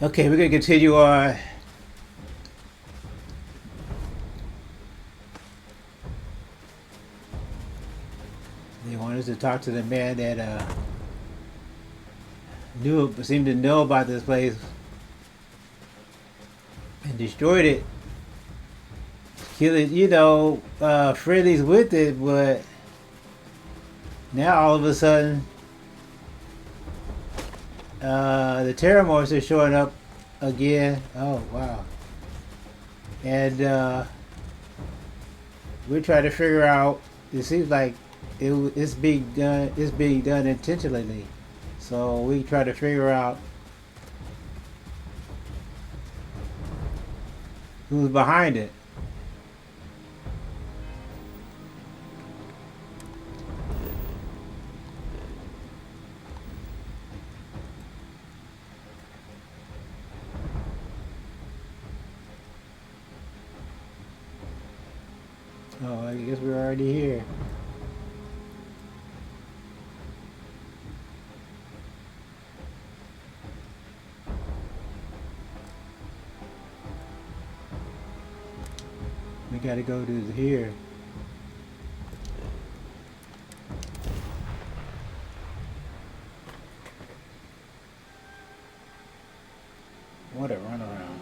Okay, we're gonna continue on. They want us to talk to the man that seemed to know about this place and destroyed it. Killing, friendlies with it, but now all of a sudden, the Terramorphs are showing up again. Oh wow! And we're trying to figure out. It seems like it's being done. It's being done intentionally. So we try to figure out who's behind it. Oh, I guess we're already here. We gotta go to here. What a runaround.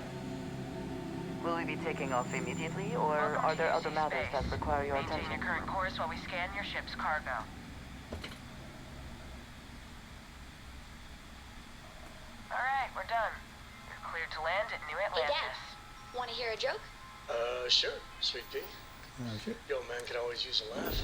Will we be taking off immediately, or are there other matters that require your attention? Maintain your current course while we scan your ship's cargo. Alright, we're done. You're cleared to land at New Atlantis. Hey, Dad. Want to hear a joke? Sure, Sweet Pea. Oh shit. Yo, man could always use a laugh.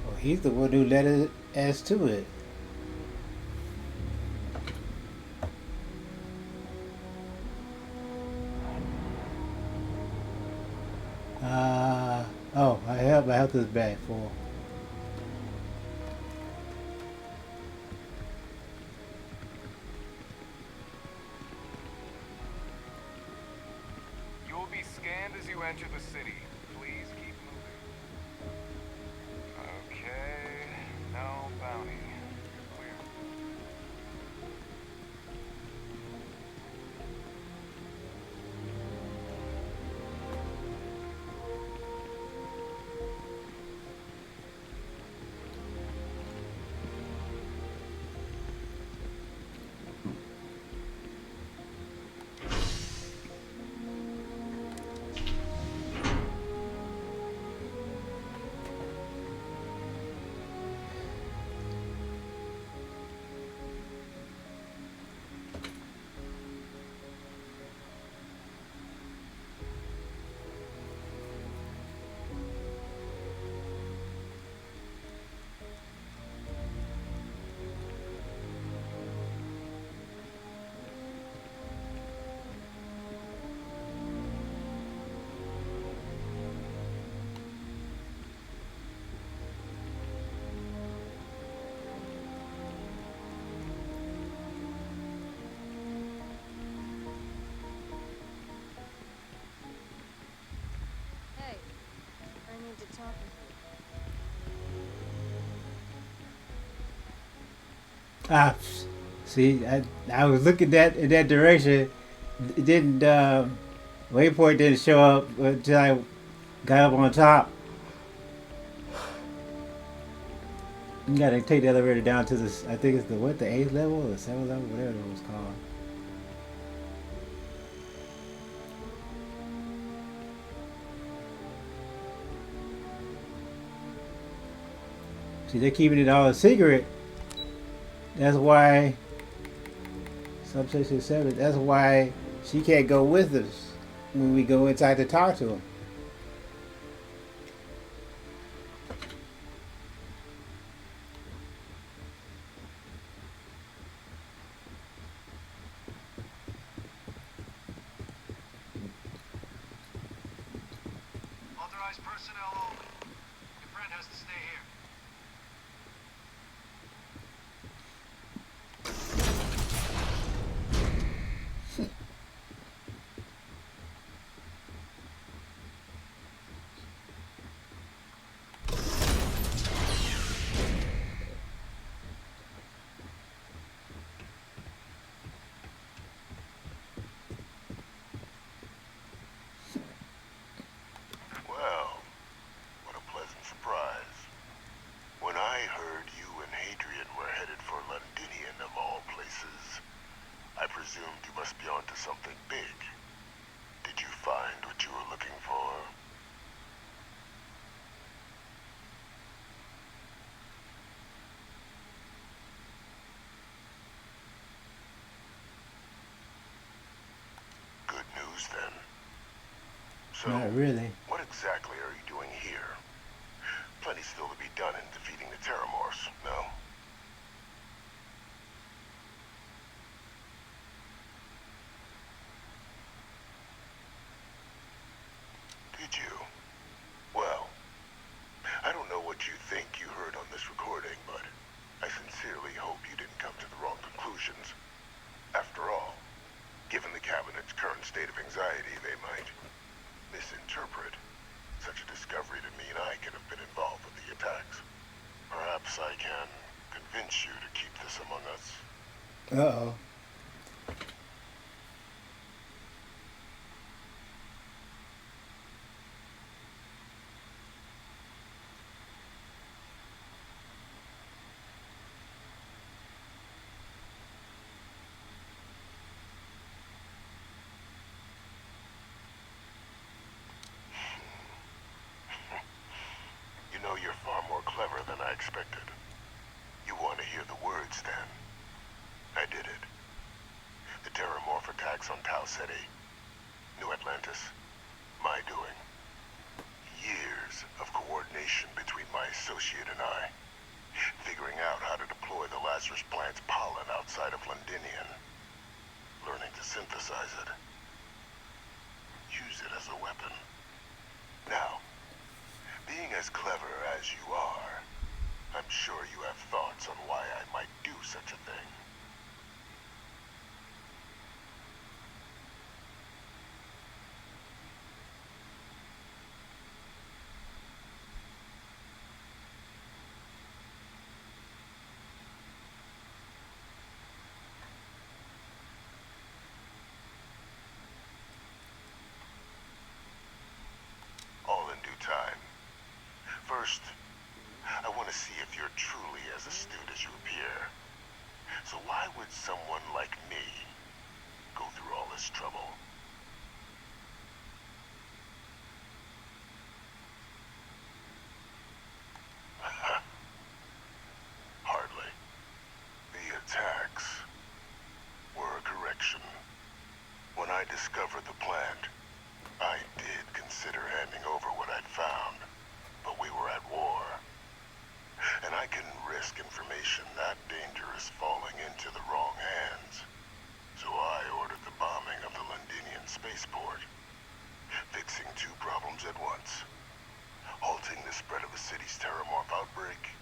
Well, he's the one who led us to it. Oh, my health is back full. You will be scanned as you enter the city. Please keep moving. Okay, no bounty. You're clear. Hey, I need to talk with you. Ah, see, I was looking in that direction. It didn't. Waypoint didn't show up until I got up on top. You gotta take the elevator down to this. I think it's the eighth level or the seventh level, whatever it was called. See, they're keeping it all a secret. That's why Substation 7. That's why she can't go with us when we go inside to talk to him. Authorized personnel only. Your friend has to stay here. Well, what a pleasant surprise. When I heard you and Hadrian were headed for Londinian of all places, I presumed you must be onto something big. Did you find what you were looking for? Good news then. So, Not really. what exactly are you doing here? Plenty still to be done in defeating the Terramorphs, no? Did you? Well, I don't know what you think you heard on this recording, but I sincerely hope you didn't come to the wrong conclusions. After all, given the Cabinet's current state of anxiety, they might misinterpret such a discovery to mean I could have been involved with the attacks. Perhaps I can convince you to keep this among us. Uh-oh. You know, you're far more clever than I expected. You want to hear the words, then? I did it. The Terramorph attacks on Tau Ceti, New Atlantis, my doing. Years of coordination between my associate and I, figuring out how to deploy the Lazarus plant's pollen outside of Londinian, learning to synthesize it, use it as a weapon. Now, being as clever as you are, I'm sure you have thoughts on why I might do such a thing. All in due time. First, I want to see if you're truly as astute as you appear. So why would someone like me go through all this trouble? Hardly. The attacks were a correction. When I discovered the plant, I did consider handing over what I'd found, but we were at war. And I couldn't risk information that dangerous falling into the wrong hands. So I ordered the bombing of the Londinian spaceport, fixing two problems at once. Halting the spread of the city's Terramorph outbreak,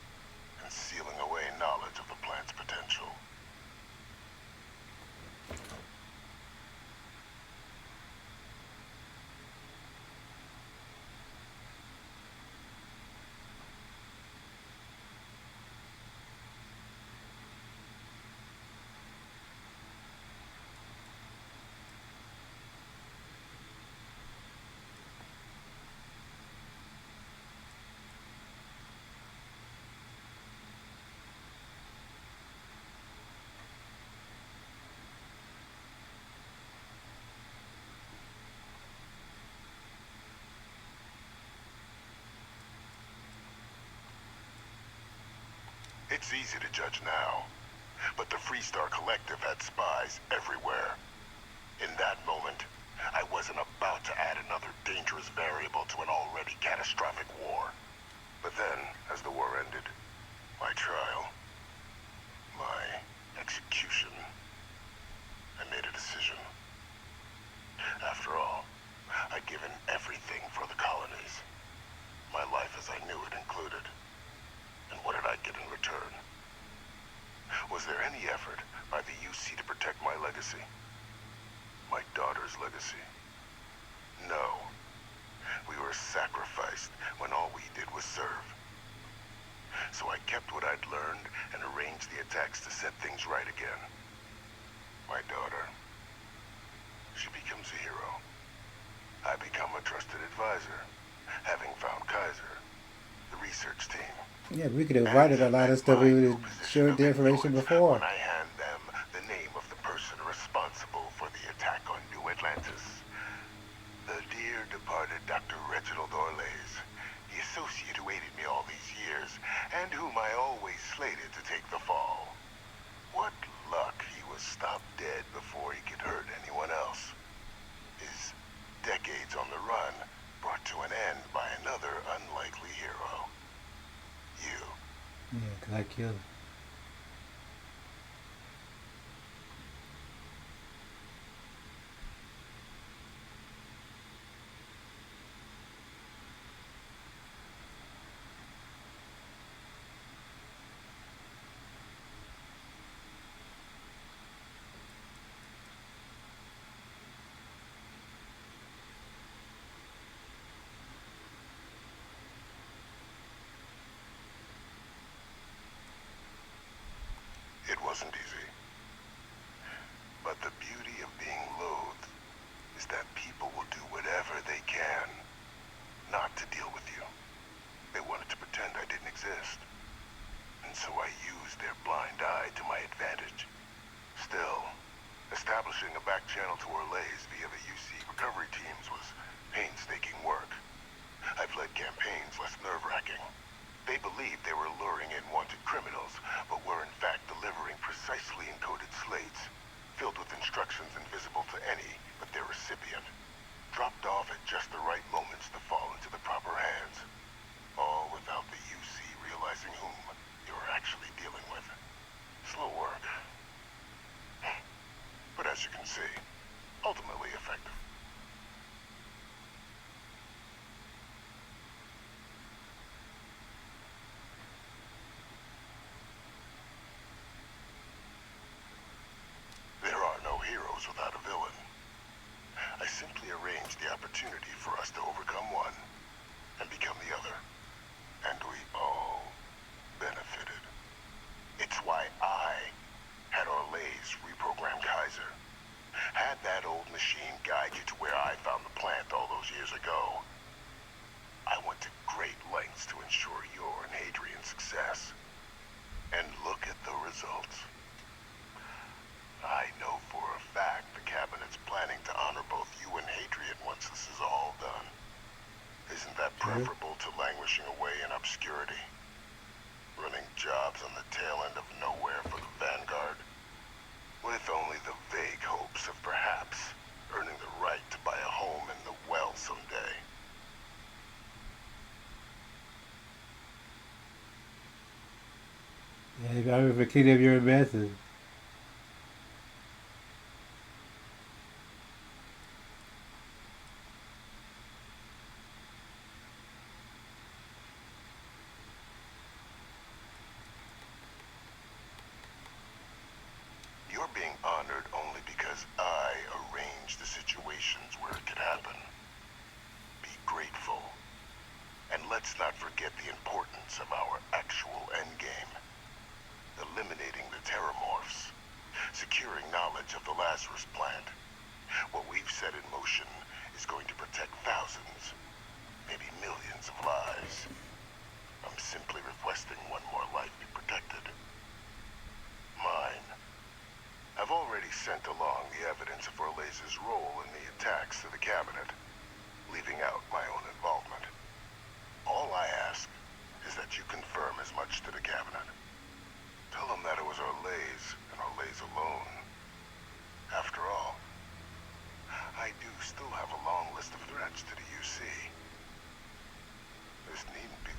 and sealing away knowledge of the plant's potential. It's easy to judge now, but the Freestar Collective had spies everywhere. In that moment, I wasn't about to add another dangerous variable to an already catastrophic war. But then, as the war ended, my trial, my execution, I made a decision. After all, I'd given everything for the colonies. legacy? My daughter's legacy? No. We were sacrificed when all we did was serve. So I kept what I'd learned and arranged the attacks to set things right again. My daughter. She becomes a hero. I become a trusted advisor, having found Kaiser, the research team. Yeah, we could have avoided a lot of stuff. We would have shared the information before. When I hand them the name of the person responsible for the attack on New Atlantis. The dear departed Dr. Reginald Orlays, the associate who aided me all these years, and whom I always slated to take the fall. What luck he was stopped dead before he could hurt anyone else. His decades on the run brought to an end by another unlikely hero. You. Yeah, 'cause I killed him. It wasn't easy. But the beauty of being loathed is that people will do whatever they can not to deal with you. They wanted to pretend I didn't exist. And so I used their blind eye to my advantage. Still, establishing a back channel to Orlays via the UC recovery teams was painstaking work. I've led campaigns less nerve-wracking. They believed they were luring in wanted criminals, but were in fact delivering precisely encoded slates, filled with instructions invisible to any but their recipient, dropped off at just the right moments to fall into the proper hands, all without the UC realizing whom you were actually dealing with. Slow work. But as you can see, ultimately effective. Without a villain. I simply arranged the opportunity for us to overcome one and become the other. And we all benefited. It's why I had Orlays reprogram Kaiser. Had that old machine guide you to where I found the plant all those years ago. I went to great lengths to ensure your and Hadrian's success. And look at the results. I know for a fact the Cabinet's planning to honor both you and Hadrian once this is all done. Isn't that preferable to languishing away in obscurity? Running jobs on the tail end of nowhere for the Vanguard? With only the vague hopes of perhaps earning the right to buy a home in the well someday. Yeah, I remember cleaning up your method. You're being honored only because I arranged the situations where it could happen. Be grateful. And let's not forget the importance of our actual endgame. Eliminating the terramorphs. Securing knowledge of the Lazarus plant. What we've set in motion is going to protect thousands, maybe millions of lives. I'm simply requesting one more life be protected. Mine. I've already sent along the evidence of Orlays' role in the attacks to the Cabinet, leaving out my own involvement. All I ask is that you confirm as much to the Cabinet. Tell them that it was Orlays and Orlays alone. After all, I do still have a long list of threats to the UC. This needn't be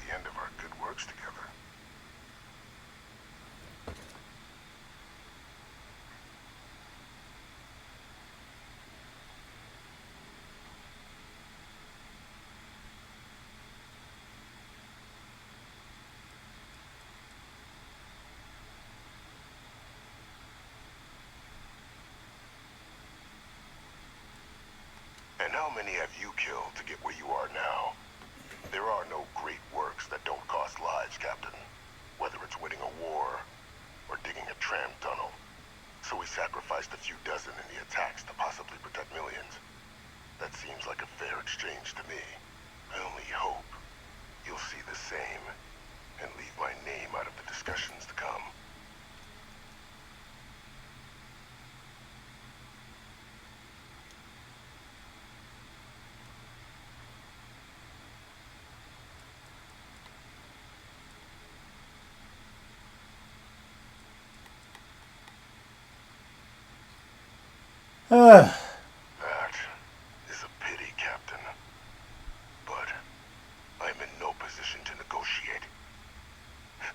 many have you killed to get where you are now? There are no great works that don't cost lives, Captain. Whether it's winning a war or digging a tram tunnel. So we sacrificed a few dozen in the attacks to possibly protect millions. That seems like a fair exchange to me. I only hope you'll see the same and leave my name out of the discussions to come. Ah, That is a pity, Captain. But I'm in no position to negotiate.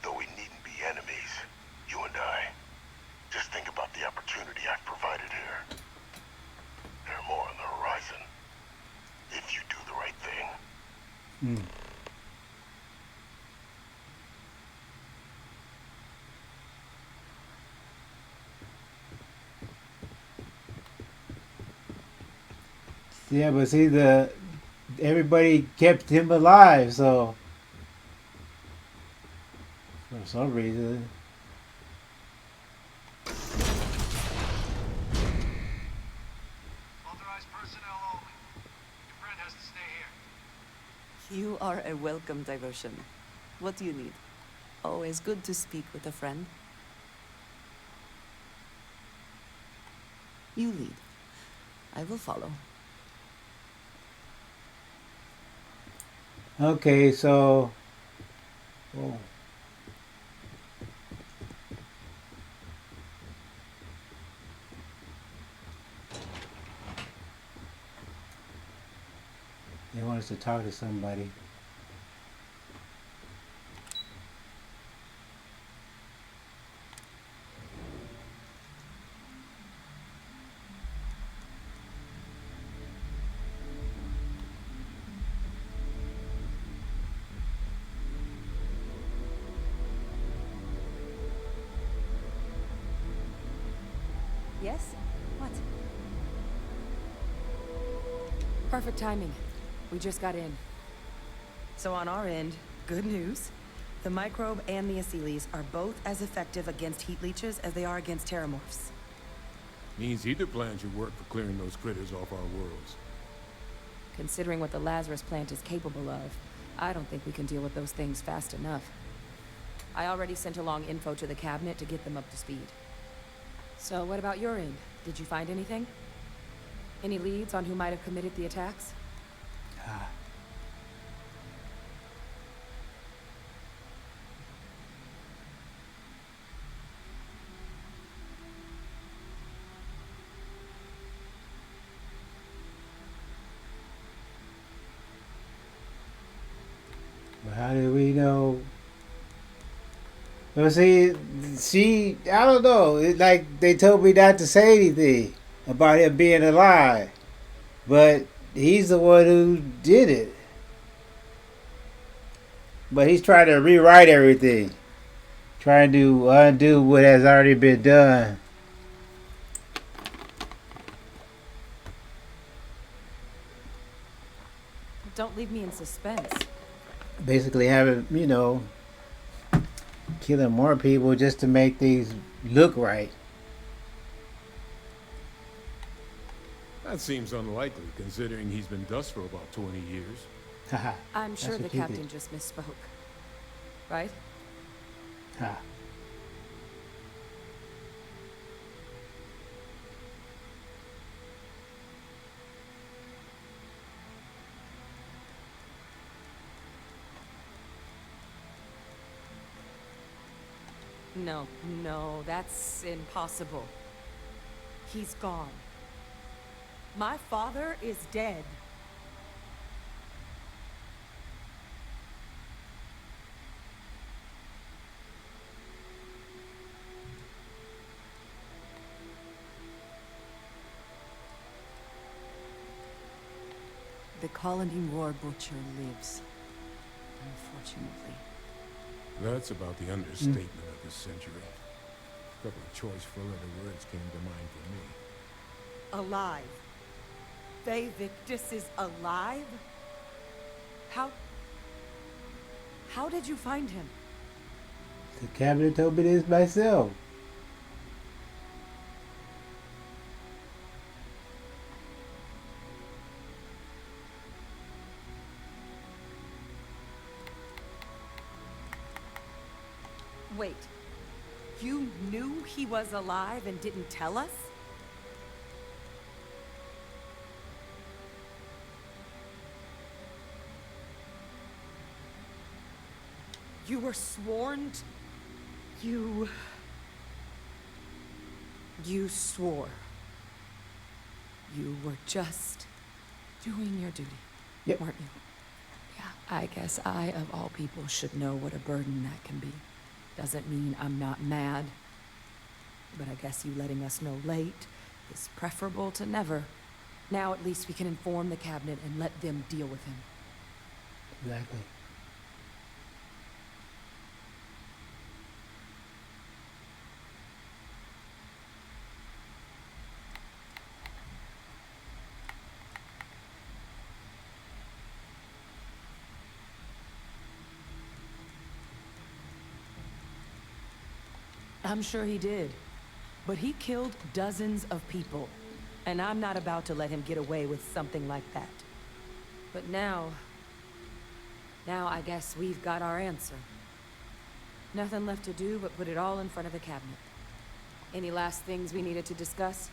Though we needn't be enemies, you and I. Just think about the opportunity I've provided here. There are more on the horizon. If you do the right thing. yeah, but see everybody kept him alive, so for some reason. Authorized personnel only. Your friend has to stay here. You are a welcome diversion. What do you need? Always good to speak with a friend. You lead. I will follow. Okay, so. Whoa. They want us to talk to somebody. Yes? What? Perfect timing. We just got in. So on our end, good news. The microbe and the Aciles are both as effective against heat leeches as they are against terramorphs. Means either plan should work for clearing those critters off our worlds. Considering what the Lazarus plant is capable of, I don't think we can deal with those things fast enough. I already sent along info to the cabinet to get them up to speed. So what about your end? Did you find anything? Any leads on who might have committed the attacks? Ah. But how do we know? Well, see, I don't know. It's like they told me not to say anything about him being alive. But he's the one who did it. But he's trying to rewrite everything. Trying to undo what has already been done. Don't leave me in suspense. Basically having, killing more people just to make things look right. That seems unlikely, considering he's been dust for about 20 years. Haha. I'm That's sure what the you captain think. just misspoke. Right? Ha. No, that's impossible. He's gone. My father is dead. The colony war butcher lives, unfortunately. That's about the understatement of the century. A couple of choice four-letter words came to mind for me. Alive. say Victus is alive? How did you find him? The cabinet told me this myself. Wait, you knew he was alive and didn't tell us? You were sworn You swore. You were just doing your duty, Yep. weren't you? Yeah, I guess I, of all people, should know what a burden that can be. Doesn't mean I'm not mad. But I guess you letting us know late is preferable to never. Now at least we can inform the cabinet and let them deal with him. Exactly. I'm sure he did. But he killed dozens of people. And I'm not about to let him get away with something like that. But now I guess we've got our answer. Nothing left to do but put it all in front of the cabinet. Any last things we needed to discuss?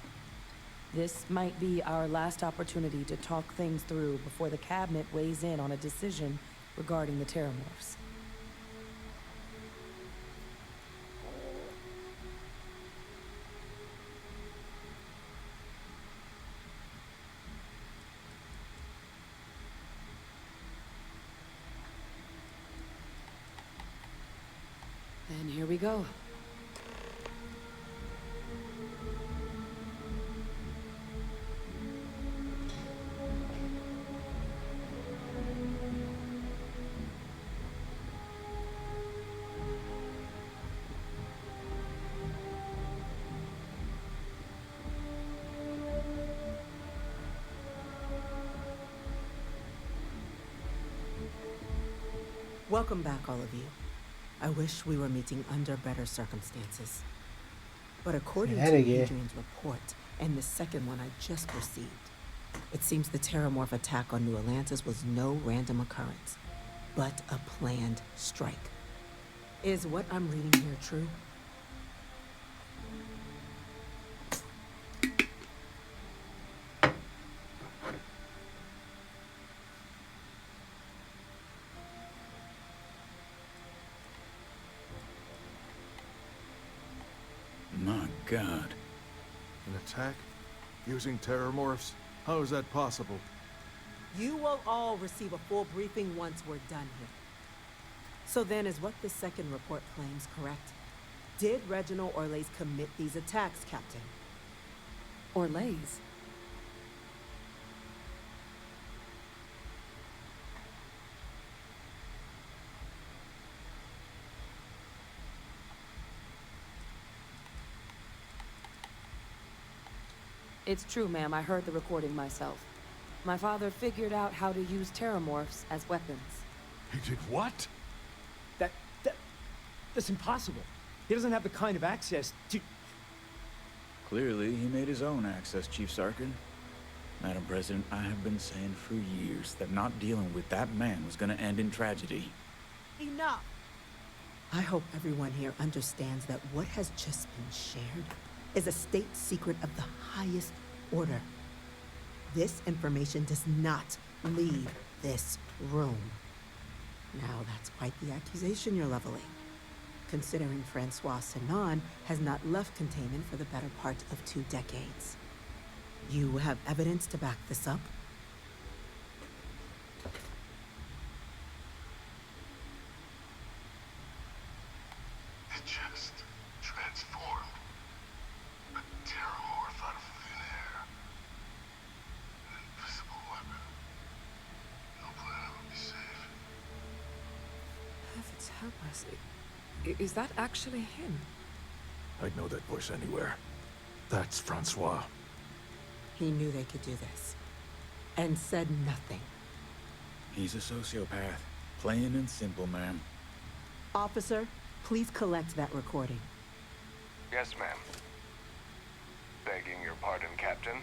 This might be our last opportunity to talk things through before the cabinet weighs in on a decision regarding the Terramorphs. Then here we go. Welcome back, all of you. I wish we were meeting under better circumstances. But according to Adrian's report, and the second one I just received, it seems the Terramorph attack on New Atlantis was no random occurrence, but a planned strike. Is what I'm reading here true? My God. An attack? Using terramorphs? How is that possible? You will all receive a full briefing once we're done here. So then, is what the second report claims correct? Did Reginald Orlays commit these attacks, Captain? Orlays? It's true, ma'am. I heard the recording myself. My father figured out how to use Terramorphs as weapons. He did what? That's impossible. He doesn't have the kind of access to... Clearly, he made his own access, Chief Sarkin. Madam President, I have been saying for years that not dealing with that man was gonna end in tragedy. Enough! I hope everyone here understands that what has just been shared is a state secret of the highest order. This information does not leave this room. Now that's quite the accusation you're leveling, considering Francois Sinon has not left containment for the better part of 2 decades. You have evidence to back this up? It just transformed. A terramorph out of thin air. An invisible weapon. No planet would be safe. Heavens help us. Is that actually him? I'd know that voice anywhere. That's Francois. He knew they could do this. and said nothing. He's a sociopath. Plain and simple, ma'am. Officer, please collect that recording. Yes, ma'am. Begging your pardon, Captain.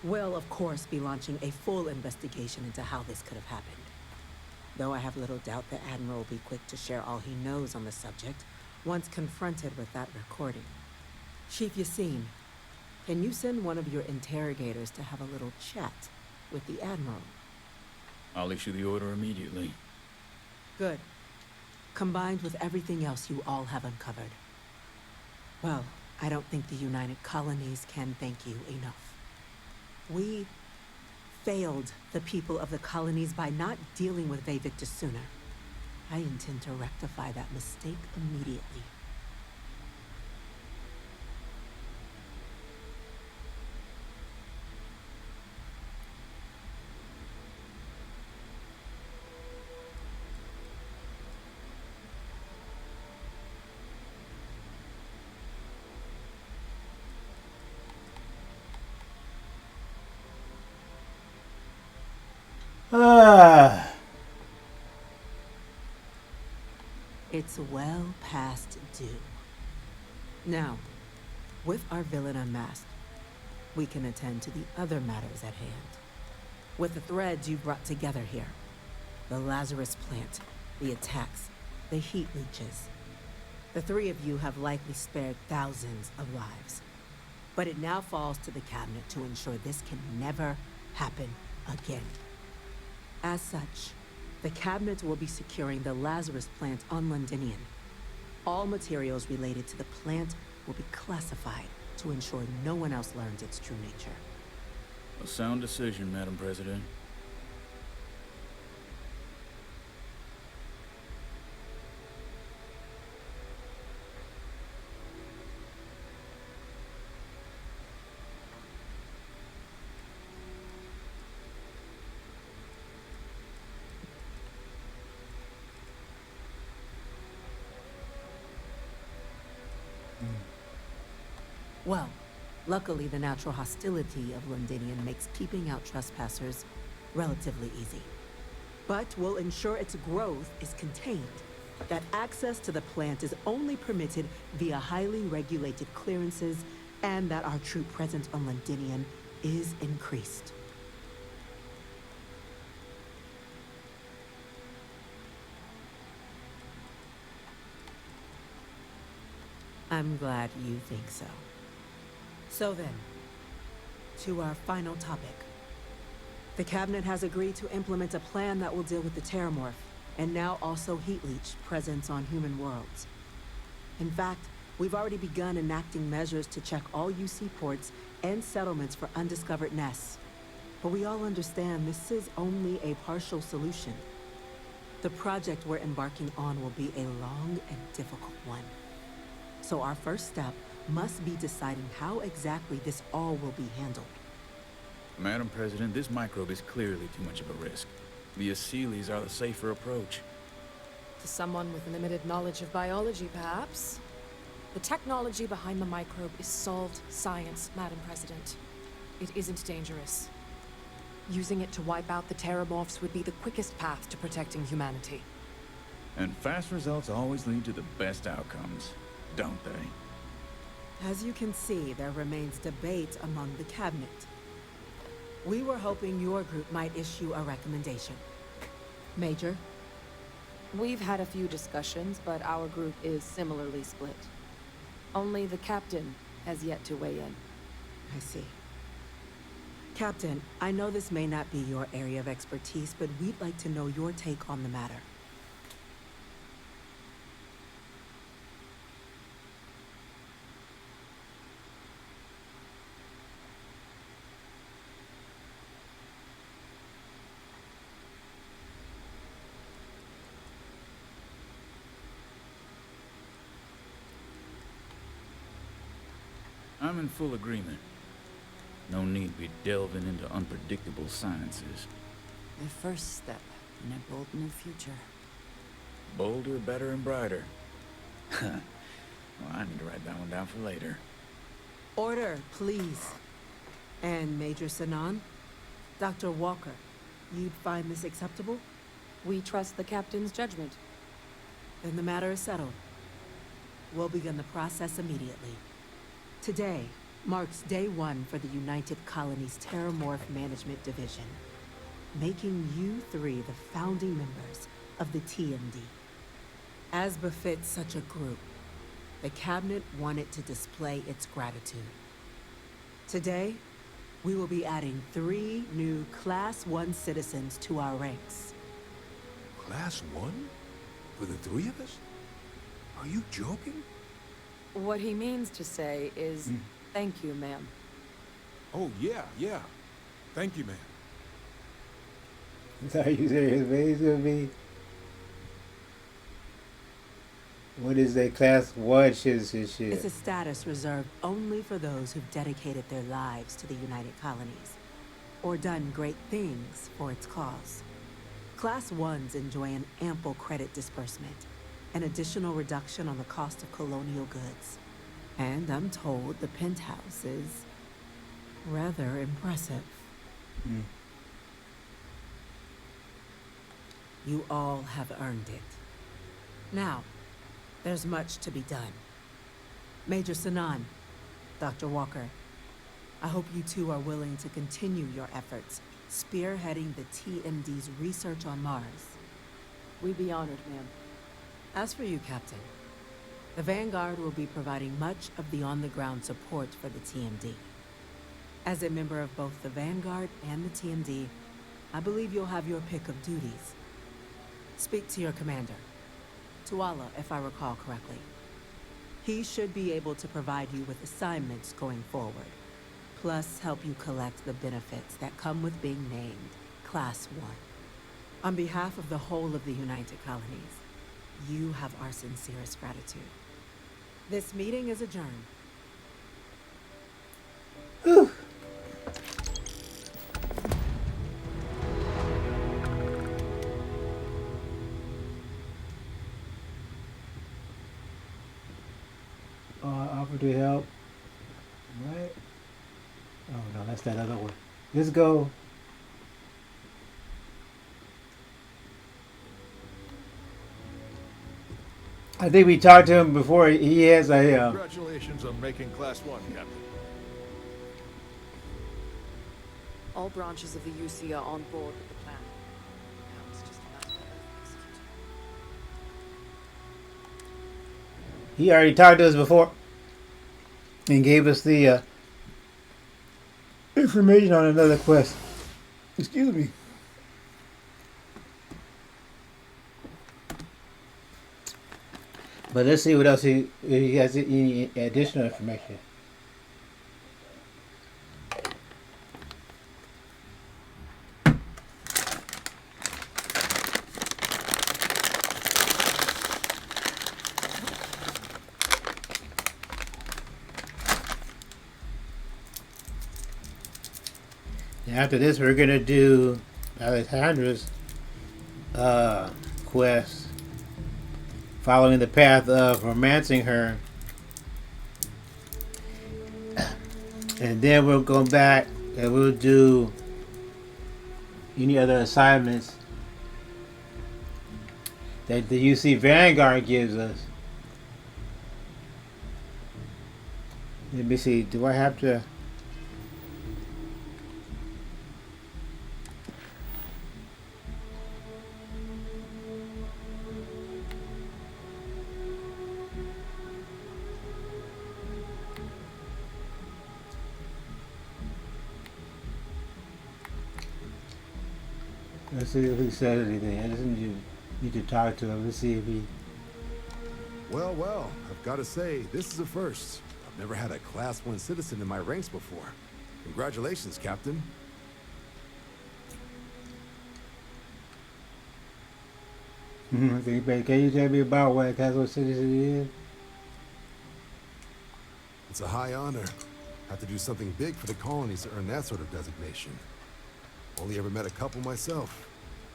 We'll, of course, be launching a full investigation into how this could have happened. Though I have little doubt the Admiral will be quick to share all he knows on the subject once confronted with that recording. Chief Yassine, can you send one of your interrogators to have a little chat with the Admiral? I'll issue the order immediately. Good. Combined with everything else you all have uncovered. Well, I don't think the United Colonies can thank you enough. We failed the people of the colonies by not dealing with Vayvictus sooner. I intend to rectify that mistake immediately. It's well past due. Now, with our villain unmasked, we can attend to the other matters at hand. With the threads you brought together here, the Lazarus plant, the attacks, the heat leeches, the three of you have likely spared thousands of lives. But it now falls to the cabinet to ensure this can never happen again. As such, the cabinet will be securing the Lazarus plant on Londinian. All materials related to the plant will be classified to ensure no one else learns its true nature. A sound decision, Madam President. Well, luckily the natural hostility of Londinian makes keeping out trespassers relatively easy. But we'll ensure its growth is contained, that access to the plant is only permitted via highly regulated clearances, and that our troop presence on Londinian is increased. I'm glad you think so. So then, to our final topic. The cabinet has agreed to implement a plan that will deal with the Terramorph, and now also Heat Leech presence on human worlds. In fact, we've already begun enacting measures to check all UC ports and settlements for undiscovered nests. But we all understand this is only a partial solution. The project we're embarking on will be a long and difficult one. So our first step must be deciding how exactly this all will be handled. Madam President, this microbe is clearly too much of a risk. The Aseles are the safer approach. To someone with limited knowledge of biology, perhaps? The technology behind the microbe is solved science, Madam President. It isn't dangerous. Using it to wipe out the Terramorphs would be the quickest path to protecting humanity. And fast results always lead to the best outcomes, don't they? As you can see, there remains debate among the cabinet. We were hoping your group might issue a recommendation. Major? We've had a few discussions, but our group is similarly split. Only the captain has yet to weigh in. I see. Captain, I know this may not be your area of expertise, but we'd like to know your take on the matter. I'm in full agreement. No need to be delving into unpredictable sciences. The first step in a bold new future. Bolder, better, and brighter. Well, I need to write that one down for later. Order, please. And Major Sanan? Dr. Walker, you'd find this acceptable? We trust the captain's judgment. Then the matter is settled. We'll begin the process immediately. Today marks day 1 for the United Colonies Terramorph Management Division, making you 3 the founding members of the TMD. As befits such a group, the Cabinet wanted to display its gratitude. Today, we will be adding 3 new Class 1 citizens to our ranks. Class 1? For the 3 of us? Are you joking? What he means to say is, thank you, ma'am. Oh, yeah. Thank you, ma'am. Are you serious, man? He's gonna be. What is that Class 1 citizenship? It's a status reserved only for those who've dedicated their lives to the United Colonies, or done great things for its cause. Class 1s enjoy an ample credit disbursement, an additional reduction on the cost of colonial goods. And I'm told the penthouse is rather impressive. You all have earned it. Now, there's much to be done. Major Sanan, Dr. Walker, I hope you two are willing to continue your efforts, spearheading the TMD's research on Mars. We'd be honored, ma'am. As for you, Captain, the Vanguard will be providing much of the on-the-ground support for the TMD. As a member of both the Vanguard and the TMD, I believe you'll have your pick of duties. Speak to your commander, Tuala, if I recall correctly. He should be able to provide you with assignments going forward, plus help you collect the benefits that come with being named Class 1. On behalf of the whole of the United Colonies, you have our sincerest gratitude. This meeting is adjourned. Whew. Offer to help. What? Oh no, that's that other one. Let's go. I think we talked to him before. He has a. Congratulations on making Class 1, Captain. All branches of the UC are on board with the plan. Now it's just a matter of executing. He already talked to us before and gave us the information on another quest. Excuse me. But let's see what else he has, any additional information. After this, we're gonna do Alexandra's quest, following the path of romancing her, and then we'll go back and we'll do any other assignments that the UC Vanguard gives us. Let me see. Do I have to? Let's see if he said anything. I just need to talk to him. Let's see if he. Well, I've got to say, this is a first. I've never had a Class 1 citizen in my ranks before. Congratulations, Captain. Can you tell me about what a Class 1 citizen is? It's a high honor. Have to do something big for the colonies to earn that sort of designation. Only ever met a couple myself,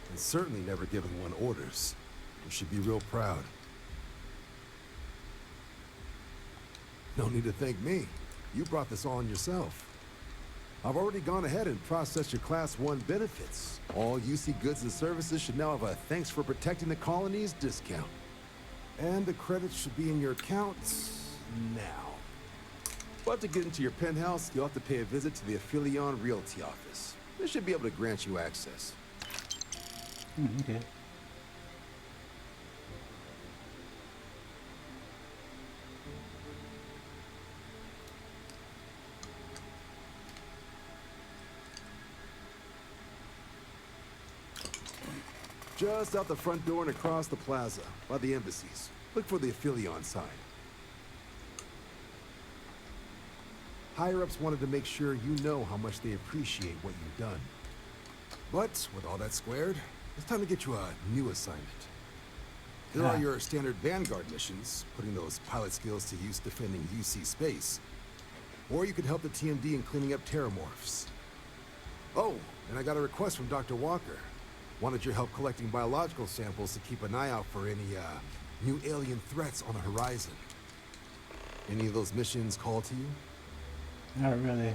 and certainly never given one orders. You should be real proud. No need to thank me. You brought this on yourself. I've already gone ahead and processed your Class 1 benefits. All UC goods and services should now have a thanks for protecting the colonies discount. And the credits should be in your account now. But to get into your penthouse, you'll have to pay a visit to the Aphelion Realty office. They should be able to grant you access. Okay. Just out the front door and across the plaza, by the embassies. Look for the Aphelion sign. Higher-ups wanted to make sure you know how much they appreciate what you've done. But, with all that squared, it's time to get you a new assignment. There are your standard Vanguard missions, putting those pilot skills to use defending UC space. Or you could help the TMD in cleaning up terramorphs. Oh, and I got a request from Dr. Walker. Wanted your help collecting biological samples to keep an eye out for any, new alien threats on the horizon. Any of those missions call to you? Not really.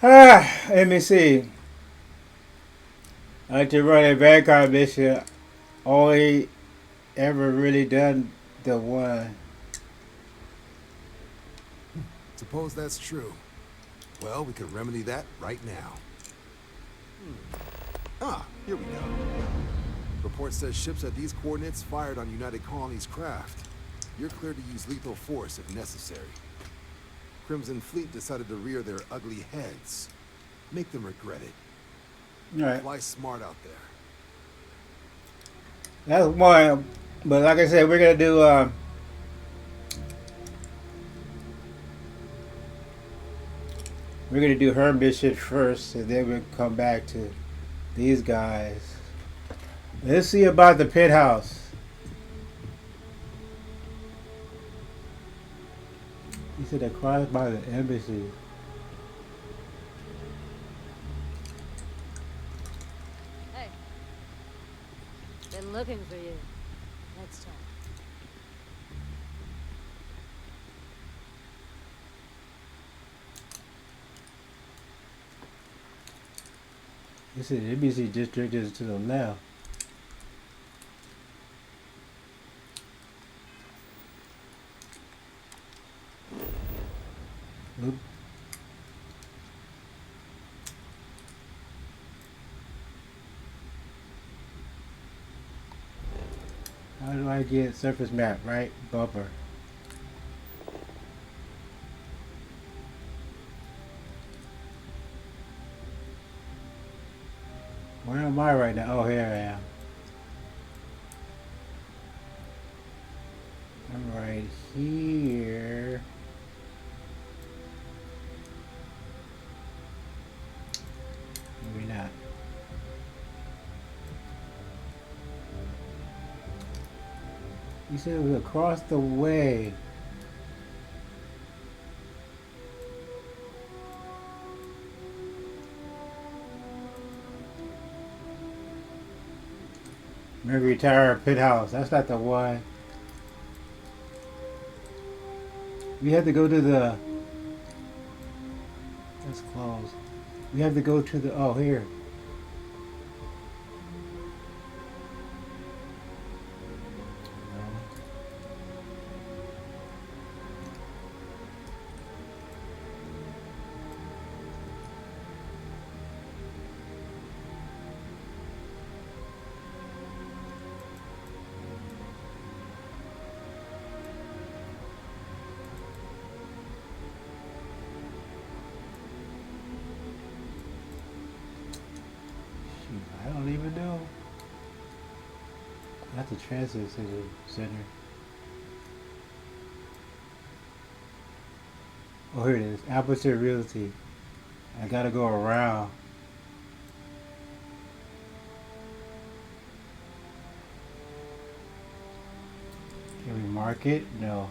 Let me see. I like to run a Vanguard mission. Only ever really done the one. Suppose that's true. Well, we could remedy that right now. Ah, here we go. Report says ships at these coordinates fired on United Colonies craft. You're cleared to use lethal force if necessary. Crimson Fleet decided to rear their ugly heads. Make them regret it. All right. Fly smart out there. That's one. But like I said, we're gonna do her mission first, and then we'll come back to these guys. Let's see about the penthouse. He said across by the embassy. Hey. Been looking for you. Let's talk. He said embassy district is to the left. Oop. How do I get surface map, right? Bumper. Where am I right now? Oh, here I am. I'm right here. Maybe not. You said it was across the way. Mercury Tower Pit House. That's not the one. We have to go to the... That's closed. We have to go to the... Oh, here. I don't even know. That's the transit center. Oh, here it is. Aperture Realty. I gotta go around. Can we mark it? No.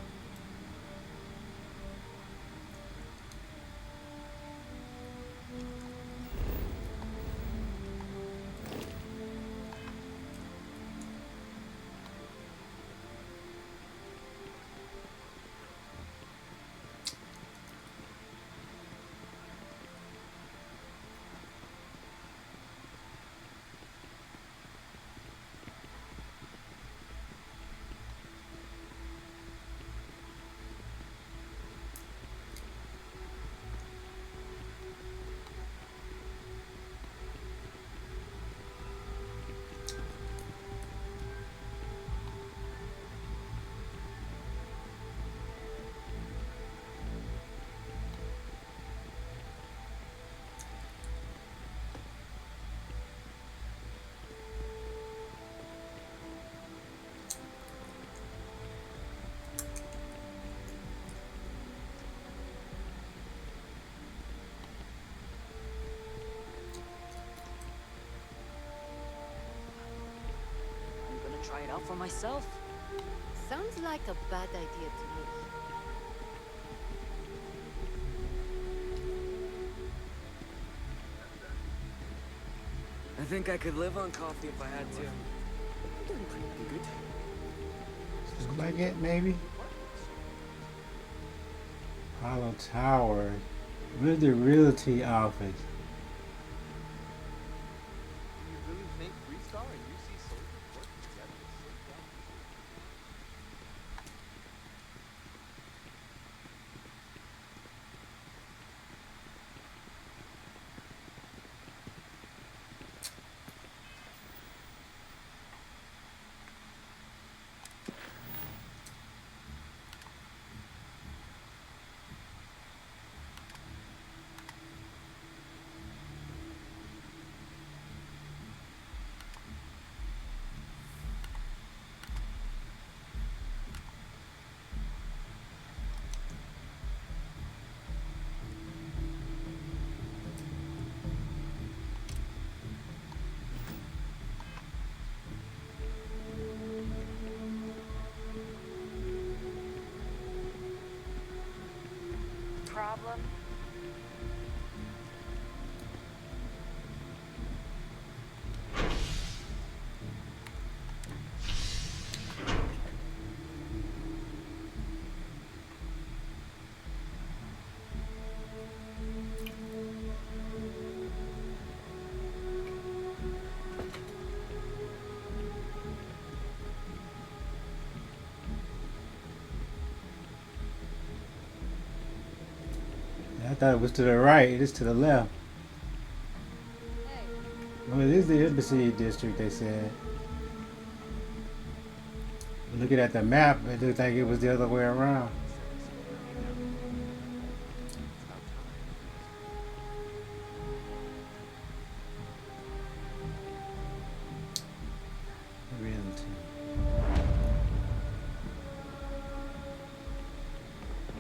try it out for myself. Sounds like a bad idea to me. I think I could live on coffee if I had to. I'm doing pretty good. Looks like it, maybe. Hollow Tower. Where's the realty office? You really think Freestar and UC Solar work together to save that? Problem? I thought it was to the right. It is to the left. Well, it is the embassy district, they said. Looking at the map, it looked like it was the other way around.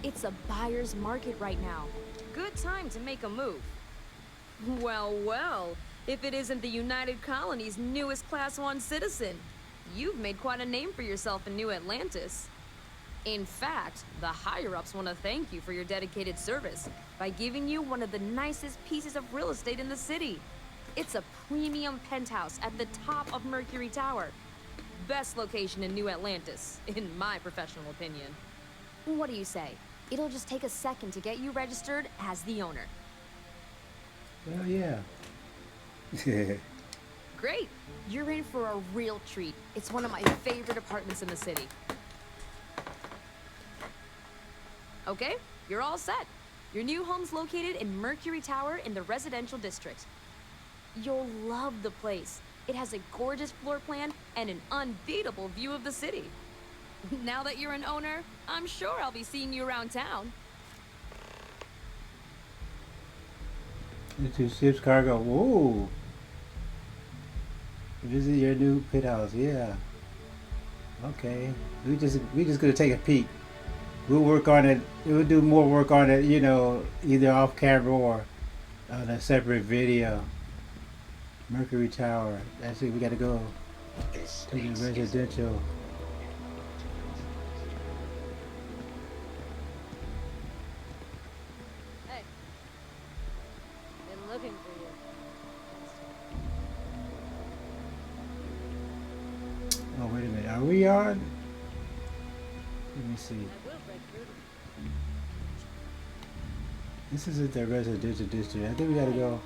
It's a buyer's market right now. Good time to make a move. Well, well, if it isn't the United Colony's newest Class 1 citizen, you've made quite a name for yourself in New Atlantis. In fact, the higher-ups want to thank you for your dedicated service by giving you one of the nicest pieces of real estate in the city. It's a premium penthouse at the top of Mercury Tower. Best location in New Atlantis, in my professional opinion. What do you say? It'll just take a second to get you registered as the owner. Well, yeah. Great. You're in for a real treat. It's one of my favorite apartments in the city. Okay, you're all set. Your new home's located in Mercury Tower in the residential district. You'll love the place. It has a gorgeous floor plan and an unbeatable view of the city. Now that you're an owner, I'm sure I'll be seeing you around town. Into ship's cargo. Whoa. Visit your new pit house. Yeah. Okay. We just gonna take a peek. We'll work on it. We'll do more work on it. You know, either off camera or on a separate video. Mercury Tower. That's it. We gotta go to the residential. Looking for you. Oh, wait a minute. Are we on? Let me see. This isn't the residential district. I think we gotta go.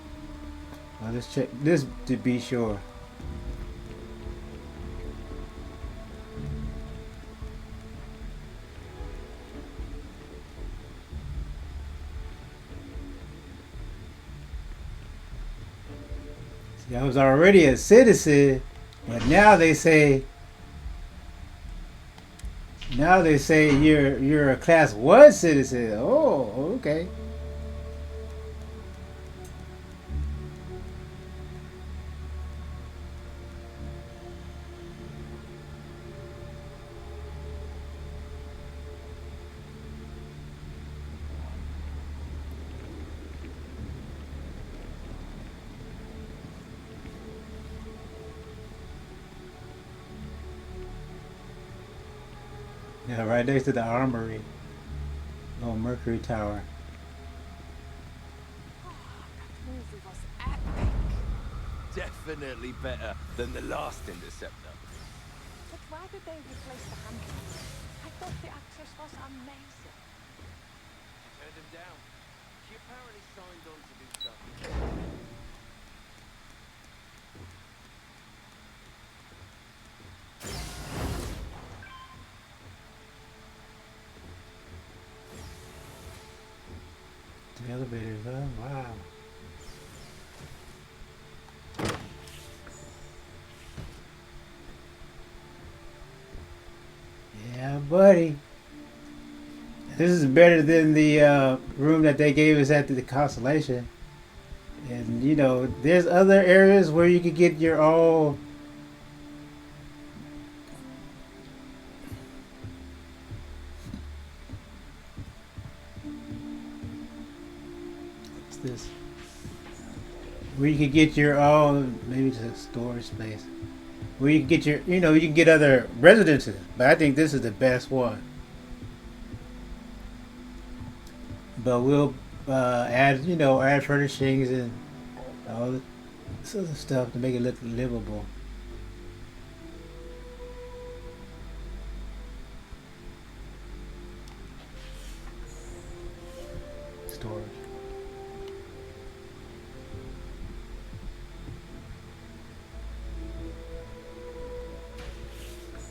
Well, let's check this to be sure. See, I was already a citizen, but now they say you're a class 1 citizen. Oh, okay. Yeah, right next to the armory. Little Mercury Tower. Movie was epic. Definitely better than the last Interceptor. But why did they replace the handler? I thought the actress was amazing. She turned him down. She apparently signed on to do stuff. The elevators, huh? Wow. Yeah, buddy. This is better than the room that they gave us at the Constellation. And you know, there's other areas where you could get your own. What's this? Where you could get your own, maybe it's a storage space. Where you can get your, you know, you can get other residences. But I think this is the best one. But we'll add, you know, add furnishings and all this other stuff to make it look livable. Storage.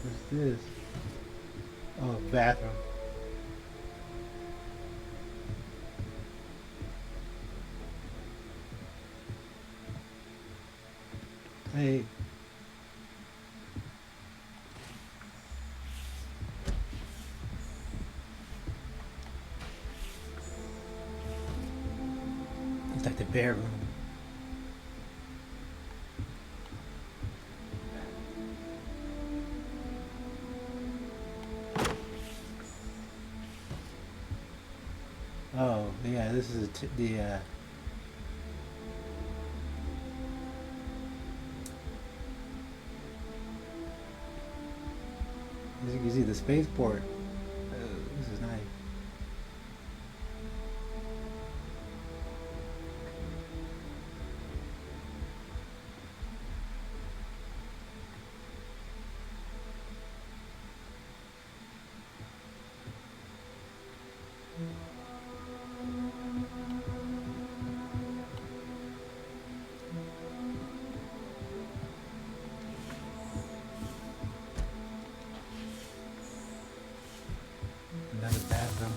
What's this? Oh, bathroom. Hey. It's like the bedroom. Oh, yeah, this is the as you can see, the spaceport. This is nice. Another bathroom.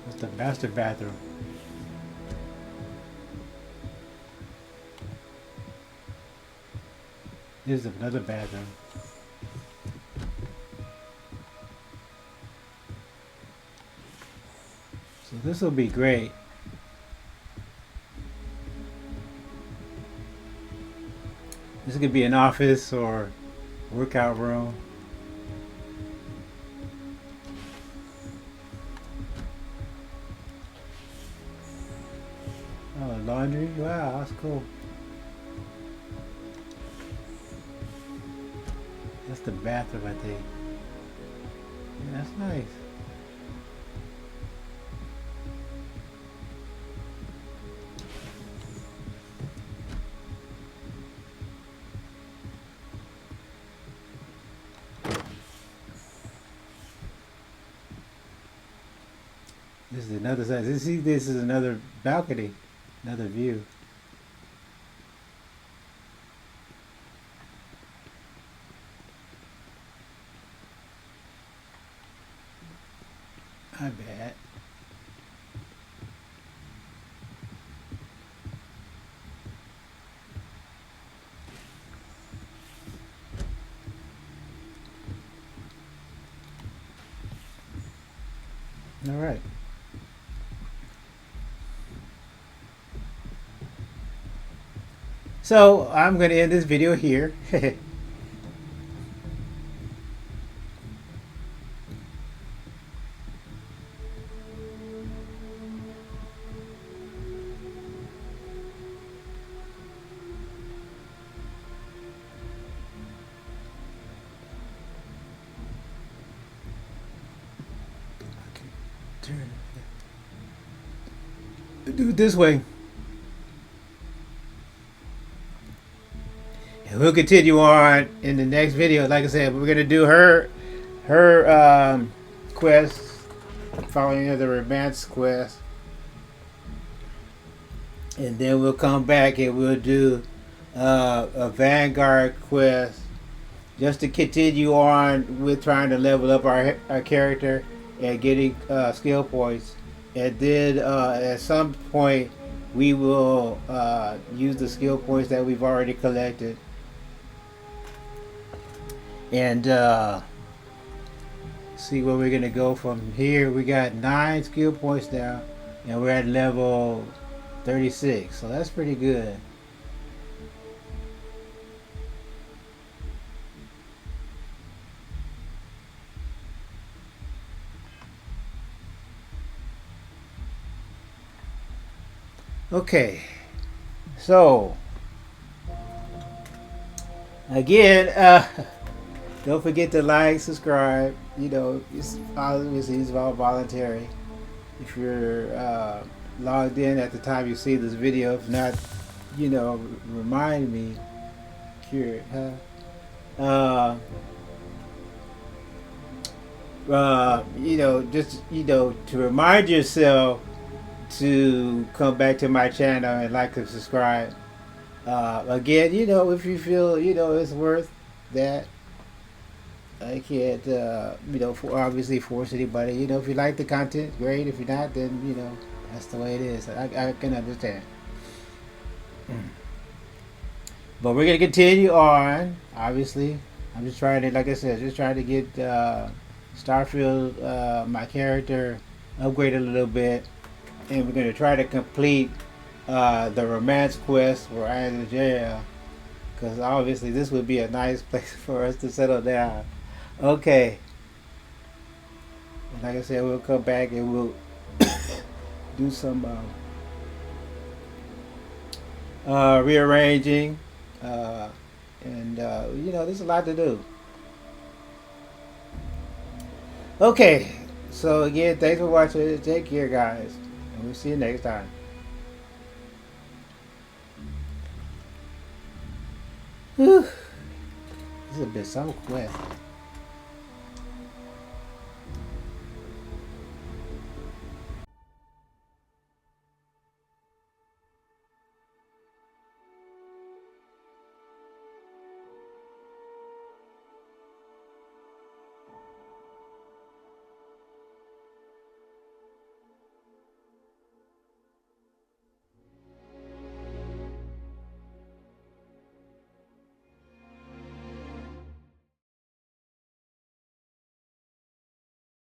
That's the master bathroom. This is another bathroom. So this will be great. This could be an office or workout room. Oh, laundry? Wow, that's cool. That's the bathroom, I think. Yeah, that's nice. This is another side. See, this is another balcony, another view. I bet. All right. So I'm going to end this video here. Do it this way. And we'll continue on in the next video. Like I said, we're gonna do her quest, following the romance quest, and then we'll come back and we'll do a Vanguard quest, just to continue on with trying to level up our character and getting skill points. And then at some point we will use the skill points that we've already collected and see where we're gonna go from here. We got 9 skill points now and we're at level 36, so that's pretty good. Okay, so again, don't forget to like, subscribe. You know, it's obviously it's all voluntary. If you're logged in at the time you see this video, if not, you know, remind me. Curious, huh? You know, just to remind yourself to come back to my channel and like and subscribe. Again, you know, if you feel, you know, it's worth that, I can't, you know, obviously force anybody. You know, if you like the content, great. If you're not, then, you know, that's the way it is. I can understand. But we're going to continue on, obviously. I'm just trying to, like I said, just trying to get Starfield, my character, upgraded a little bit. And we're going to try to complete the romance quest for Iron Jail, because obviously this would be a nice place for us to settle down. Okay. And like I said, we'll come back and we'll do some rearranging. And, you know, there's a lot to do. Okay. So, again, thanks for watching. Take care, guys. And we'll see you next time. Whew. This has been so quick.